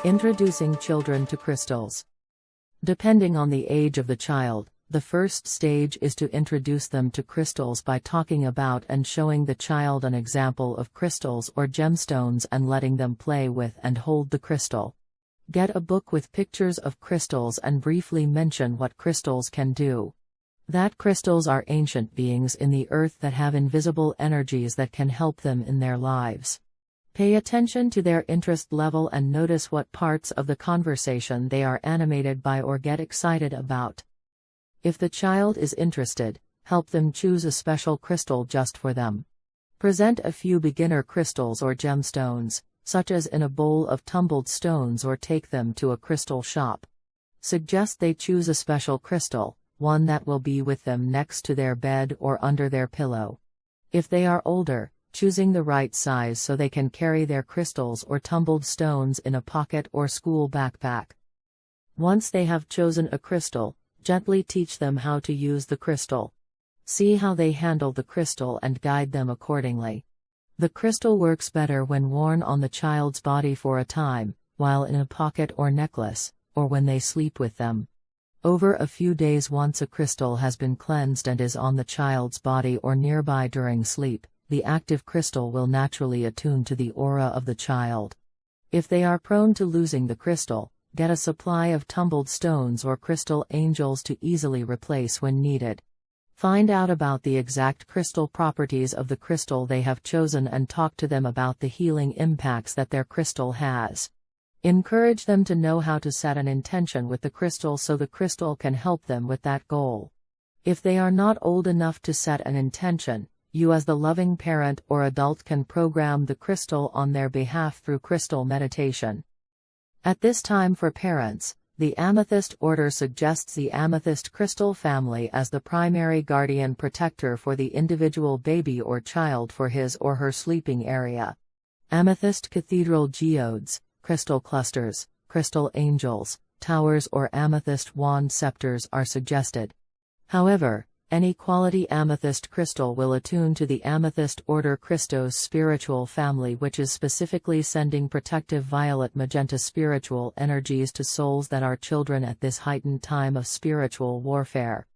Introducing children to crystals. Depending on the age of the child, the first stage is to introduce them to crystals by talking about and showing the child an example of crystals or gemstones and letting them play with and hold the crystal. Get a book with pictures of crystals and briefly mention what crystals can do. That crystals are ancient beings in the earth that have invisible energies that can help them in their lives. Pay attention to their interest level and notice what parts of the conversation they are animated by or get excited about. If the child is interested, help them choose a special crystal just for them. Present a few beginner crystals or gemstones, such as in a bowl of tumbled stones, or take them to a crystal shop. Suggest they choose a special crystal, one that will be with them next to their bed or under their pillow. If they are older, choosing the right size so they can carry their crystals or tumbled stones in a pocket or school backpack. Once they have chosen a crystal, gently teach them how to use the crystal. See how they handle the crystal and guide them accordingly. The crystal works better when worn on the child's body for a time, while in a pocket or necklace, or when they sleep with them. Over a few days, once a crystal has been cleansed and is on the child's body or nearby during sleep, the active crystal will naturally attune to the aura of the child. If they are prone to losing the crystal, get a supply of tumbled stones or crystal angels to easily replace when needed. Find out about the exact crystal properties of the crystal they have chosen and talk to them about the healing impacts that their crystal has. Encourage them to know how to set an intention with the crystal so the crystal can help them with that goal. If they are not old enough to set an intention, you as the loving parent or adult can program the crystal on their behalf through crystal meditation. At this time for parents, the Amethyst Order suggests the Amethyst crystal family as the primary guardian protector for the individual baby or child for his or her sleeping area. Amethyst cathedral geodes, crystal clusters, crystal angels, towers or amethyst wand scepters are suggested. However, any quality amethyst crystal will attune to the Amethyst Order Christos spiritual family, which is specifically sending protective violet magenta spiritual energies to souls that are children at this heightened time of spiritual warfare.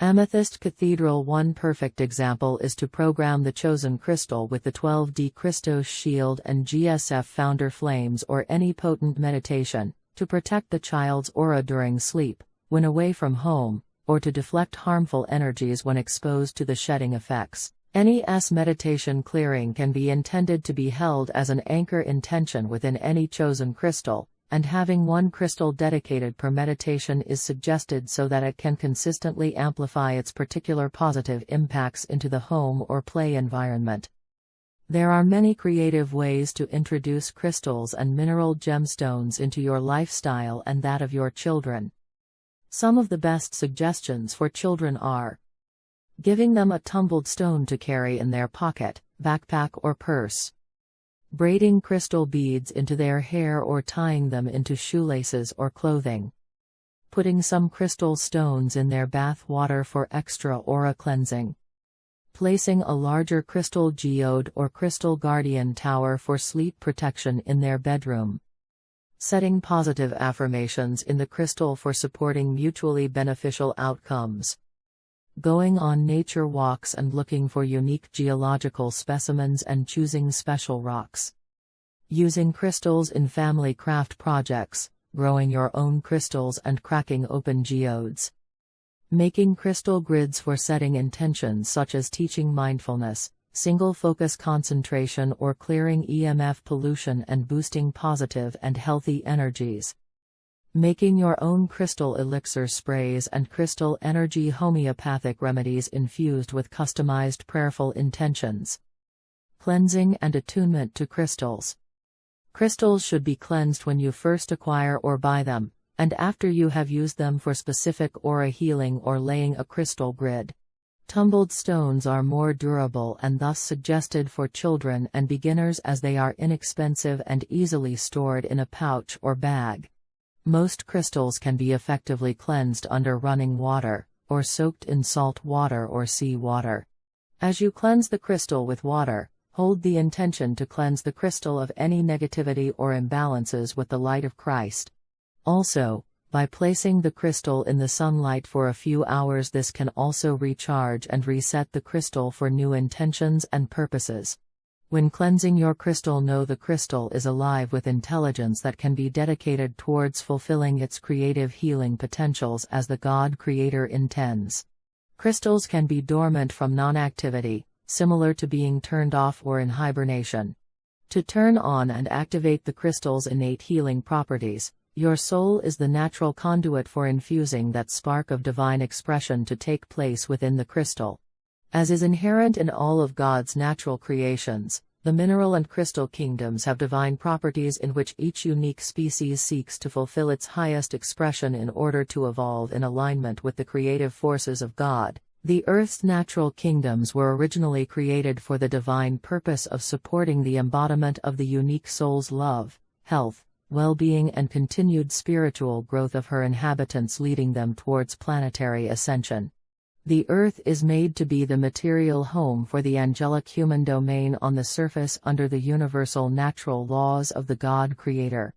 Amethyst Cathedral. One perfect example is to program the chosen crystal with the 12D Christos shield and GSF founder flames or any potent meditation, to protect the child's aura during sleep, when away from home, or to deflect harmful energies when exposed to the shedding effects. Any meditation clearing can be intended to be held as an anchor intention within any chosen crystal, and having one crystal dedicated per meditation is suggested so that it can consistently amplify its particular positive impacts into the home or play environment. There are many creative ways to introduce crystals and mineral gemstones into your lifestyle and that of your children. Some of the best suggestions for children are giving them a tumbled stone to carry in their pocket, backpack or purse, braiding crystal beads into their hair or tying them into shoelaces or clothing, putting some crystal stones in their bath water for extra aura cleansing, placing a larger crystal geode or crystal guardian tower for sleep protection in their bedroom, setting positive affirmations in the crystal for supporting mutually beneficial outcomes, going on nature walks and looking for unique geological specimens and choosing special rocks, using crystals in family craft projects, growing your own crystals and cracking open geodes, making crystal grids for setting intentions such as teaching mindfulness, single focus concentration or clearing EMF pollution and boosting positive and healthy energies. Making your own crystal elixir sprays and crystal energy homeopathic remedies infused with customized prayerful intentions. Cleansing and attunement to crystals. Crystals should be cleansed when you first acquire or buy them, and after you have used them for specific aura healing or laying a crystal grid. Tumbled stones are more durable and thus suggested for children and beginners as they are inexpensive and easily stored in a pouch or bag. Most crystals can be effectively cleansed under running water, or soaked in salt water or sea water. As you cleanse the crystal with water, Hold the intention to cleanse the crystal of any negativity or imbalances with the light of Christ. Also, by placing the crystal in the sunlight for a few hours, this can also recharge and reset the crystal for new intentions and purposes. When cleansing your crystal, know the crystal is alive with intelligence that can be dedicated towards fulfilling its creative healing potentials as the God Creator intends. Crystals can be dormant from non-activity, similar to being turned off or in hibernation. To turn on and activate the crystal's innate healing properties, your soul is the natural conduit for infusing that spark of divine expression to take place within the crystal. As is inherent in all of God's natural creations, the mineral and crystal kingdoms have divine properties in which each unique species seeks to fulfill its highest expression in order to evolve in alignment with the creative forces of God. The Earth's natural kingdoms were originally created for the divine purpose of supporting the embodiment of the unique soul's love, health, well-being and continued spiritual growth of her inhabitants, leading them towards planetary ascension. The Earth is made to be the material home for the angelic human domain on the surface under the universal natural laws of the God Creator.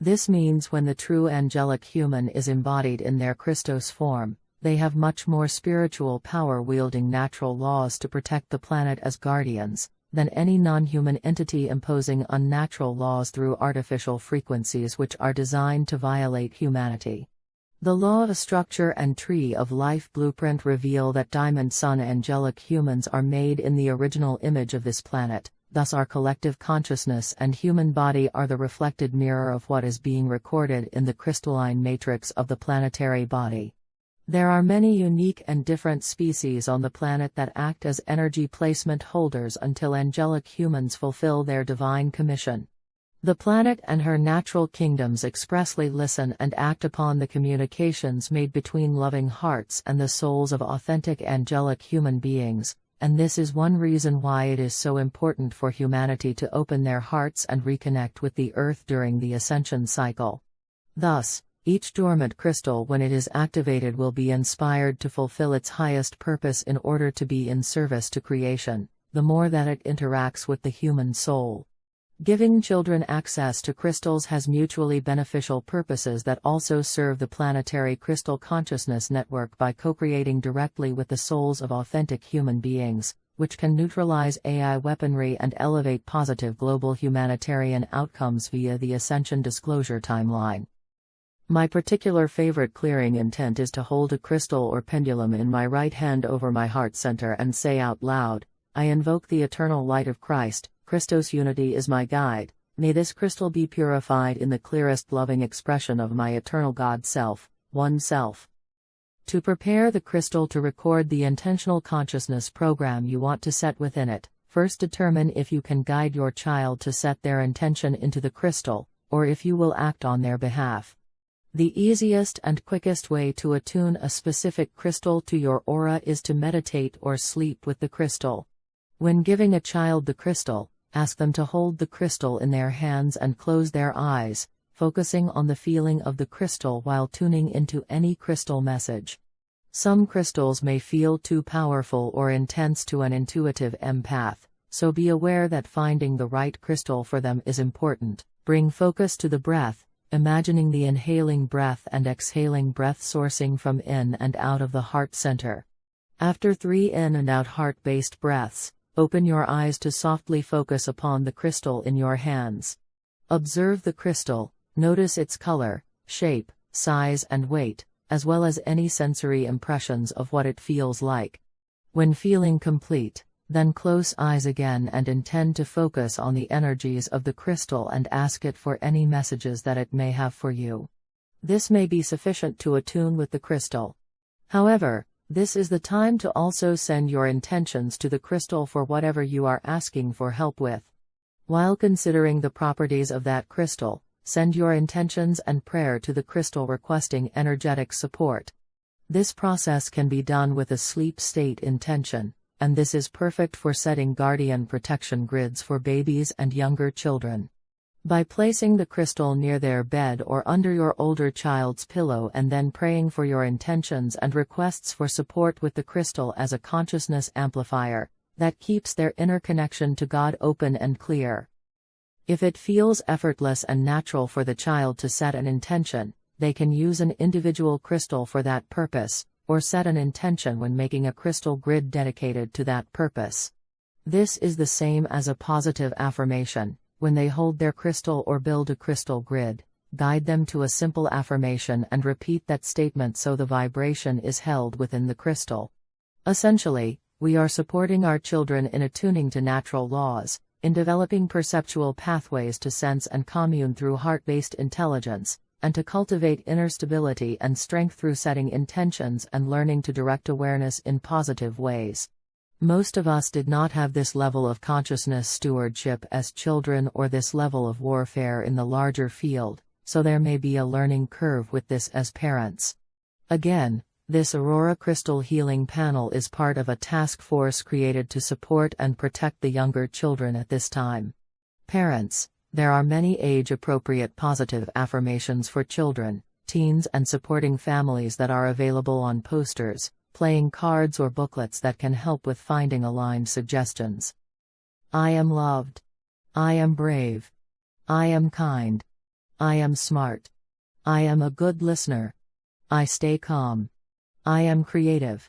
This means when the true angelic human is embodied in their Christos form, they have much more spiritual power, wielding natural laws to protect the planet as guardians, than any non-human entity imposing unnatural laws through artificial frequencies which are designed to violate humanity. The law of structure and tree of life blueprint reveal that Diamond Sun angelic humans are made in the original image of this planet, thus our collective consciousness and human body are the reflected mirror of what is being recorded in the crystalline matrix of the planetary body. There are many unique and different species on the planet that act as energy placement holders until angelic humans fulfill their divine commission. The planet and her natural kingdoms expressly listen and act upon the communications made between loving hearts and the souls of authentic angelic human beings, and this is one reason why it is so important for humanity to open their hearts and reconnect with the Earth during the ascension cycle. Thus, each dormant crystal, when it is activated, will be inspired to fulfill its highest purpose in order to be in service to creation, the more that it interacts with the human soul. Giving children access to crystals has mutually beneficial purposes that also serve the planetary crystal consciousness network by co-creating directly with the souls of authentic human beings, which can neutralize AI weaponry and elevate positive global humanitarian outcomes via the Ascension disclosure timeline. My particular favorite clearing intent is to hold a crystal or pendulum in my right hand over my heart center and say out loud, "I invoke the eternal light of Christ. Christos unity is my guide. May this crystal be purified in the clearest loving expression of my eternal God self, one self." To prepare the crystal to record the intentional consciousness program you want to set within it, first determine if you can guide your child to set their intention into the crystal, or if you will act on their behalf. The easiest and quickest way to attune a specific crystal to your aura is to meditate or sleep with the crystal. When giving a child the crystal, ask them to hold the crystal in their hands and close their eyes, focusing on the feeling of the crystal while tuning into any crystal message. Some crystals may feel too powerful or intense to an intuitive empath, so be aware that finding the right crystal for them is important. Bring focus to the breath, imagining the inhaling breath and exhaling breath sourcing from in and out of the heart center. After 3 in and out heart-based breaths, open your eyes to softly focus upon the crystal in your hands. Observe the crystal, notice its color, shape, size and weight, as well as any sensory impressions of what it feels like. When feeling complete, then close eyes again and intend to focus on the energies of the crystal and ask it for any messages that it may have for you. This may be sufficient to attune with the crystal. However, this is the time to also send your intentions to the crystal for whatever you are asking for help with. While considering the properties of that crystal, send your intentions and prayer to the crystal requesting energetic support. This process can be done with a sleep state intention, and this is perfect for setting guardian protection grids for babies and younger children. By placing the crystal near their bed or under your older child's pillow and then praying for your intentions and requests for support with the crystal as a consciousness amplifier, that keeps their inner connection to God open and clear. If it feels effortless and natural for the child to set an intention, they can use an individual crystal for that purpose, or set an intention when making a crystal grid dedicated to that purpose. This is the same as a positive affirmation. When they hold their crystal or build a crystal grid, guide them to a simple affirmation and repeat that statement so the vibration is held within the crystal. Essentially, we are supporting our children in attuning to natural laws, in developing perceptual pathways to sense and commune through heart-based intelligence, and to cultivate inner stability and strength through setting intentions and learning to direct awareness in positive ways. Most of us did not have this level of consciousness stewardship as children or this level of warfare in the larger field, so there may be a learning curve with this as parents. Again, this Aurora Crystal Healing Panel is part of a task force created to support and protect the younger children at this time. Parents, there are many age-appropriate positive affirmations for children, teens and supporting families that are available on posters, playing cards or booklets that can help with finding aligned suggestions. I am loved. I am brave. I am kind. I am smart. I am a good listener. I stay calm. I am creative.